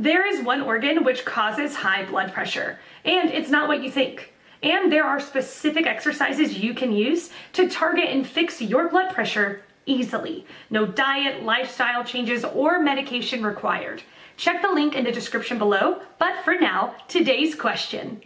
There is one organ which causes high blood pressure, and it's not what you think. And there are specific exercises you can use to target and fix your blood pressure easily. No diet, lifestyle changes, or medication required. Check the link in the description below, but for now, today's question.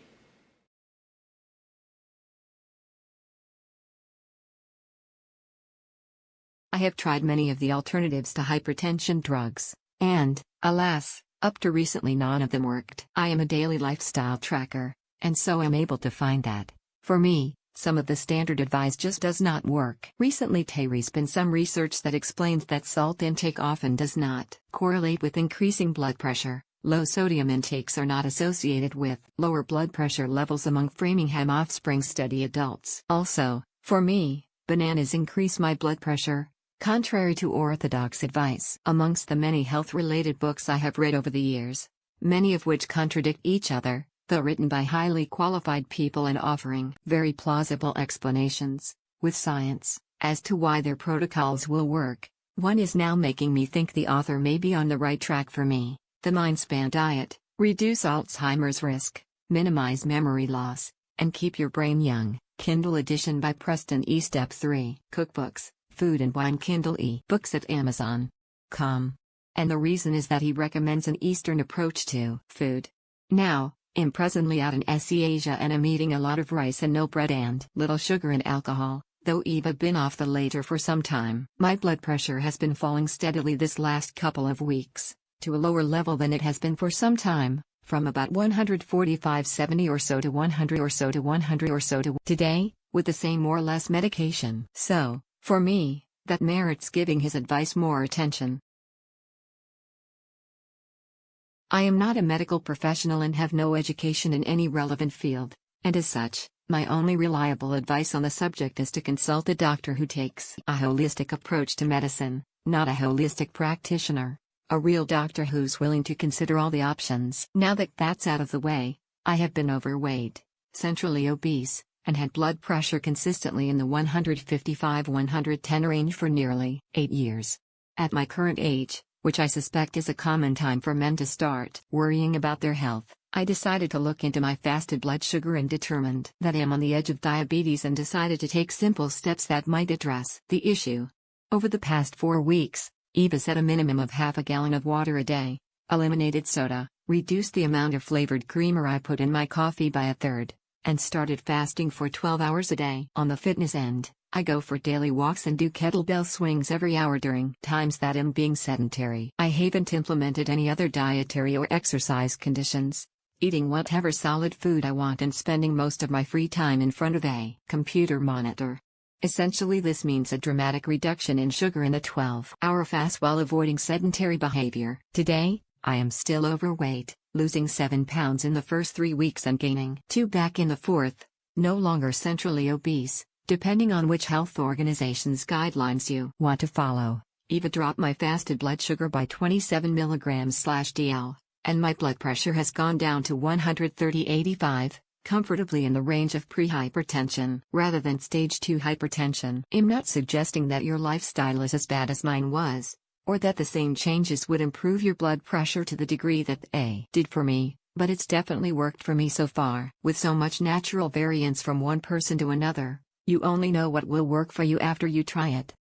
I have tried many of the alternatives to hypertension drugs, and, alas, up to recently none of them worked. I am a daily lifestyle tracker, and so am able to find that, for me, some of the standard advice just does not work. Recently there's been some research that explains that salt intake often does not correlate with increasing blood pressure. Low sodium intakes are not associated with lower blood pressure levels among Framingham Offspring study adults. Also, for me, bananas increase my blood pressure, contrary to orthodox advice. Amongst the many health-related books I have read over the years, many of which contradict each other, though written by highly qualified people and offering very plausible explanations, with science, as to why their protocols will work, one is now making me think the author may be on the right track for me. The Mindspan Diet: Reduce Alzheimer's Risk, Minimize Memory Loss, and Keep Your Brain Young, Kindle edition by Preston E. Step 3. Cookbooks, Food and Wine Kindle e-books at Amazon.com. And the reason is that he recommends an Eastern approach to food. Now, I'm presently out in SE Asia and I'm eating a lot of rice and no bread and little sugar and alcohol, though I've been off the latter for some time. My blood pressure has been falling steadily this last couple of weeks, to a lower level than it has been for some time, from about 145/70 or so to 100 or so to 100 or so to today, with the same or less medication. So, for me, that merits giving his advice more attention. I am not a medical professional and have no education in any relevant field, and as such, my only reliable advice on the subject is to consult a doctor who takes a holistic approach to medicine, not a holistic practitioner, a real doctor who's willing to consider all the options. Now that that's out of the way, I have been overweight, centrally obese, and had blood pressure consistently in the 155-110 range for nearly 8 years. At my current age, which I suspect is a common time for men to start worrying about their health, I decided to look into my fasted blood sugar and determined that I'm on the edge of diabetes and decided to take simple steps that might address the issue. Over the past 4 weeks, Eva set a minimum of half a gallon of water a day, eliminated soda, reduced the amount of flavored creamer I put in my coffee by a third, and started fasting for 12 hours a day. On the fitness end, I go for daily walks and do kettlebell swings every hour during times that I'm being sedentary. I haven't implemented any other dietary or exercise conditions, eating whatever solid food I want and spending most of my free time in front of a computer monitor. Essentially, this means a dramatic reduction in sugar in a 12-hour fast while avoiding sedentary behavior. Today, I am still overweight, losing 7 pounds in the first 3 weeks and gaining 2 back in the fourth, no longer centrally obese, depending on which health organization's guidelines you want to follow. Eva dropped my fasted blood sugar by 27 mg/dl, and my blood pressure has gone down to 130/85, comfortably in the range of pre-hypertension rather than stage 2 hypertension. I'm not suggesting that your lifestyle is as bad as mine was, or that the same changes would improve your blood pressure to the degree that they did for me, but it's definitely worked for me so far. With so much natural variance from one person to another, you only know what will work for you after you try it.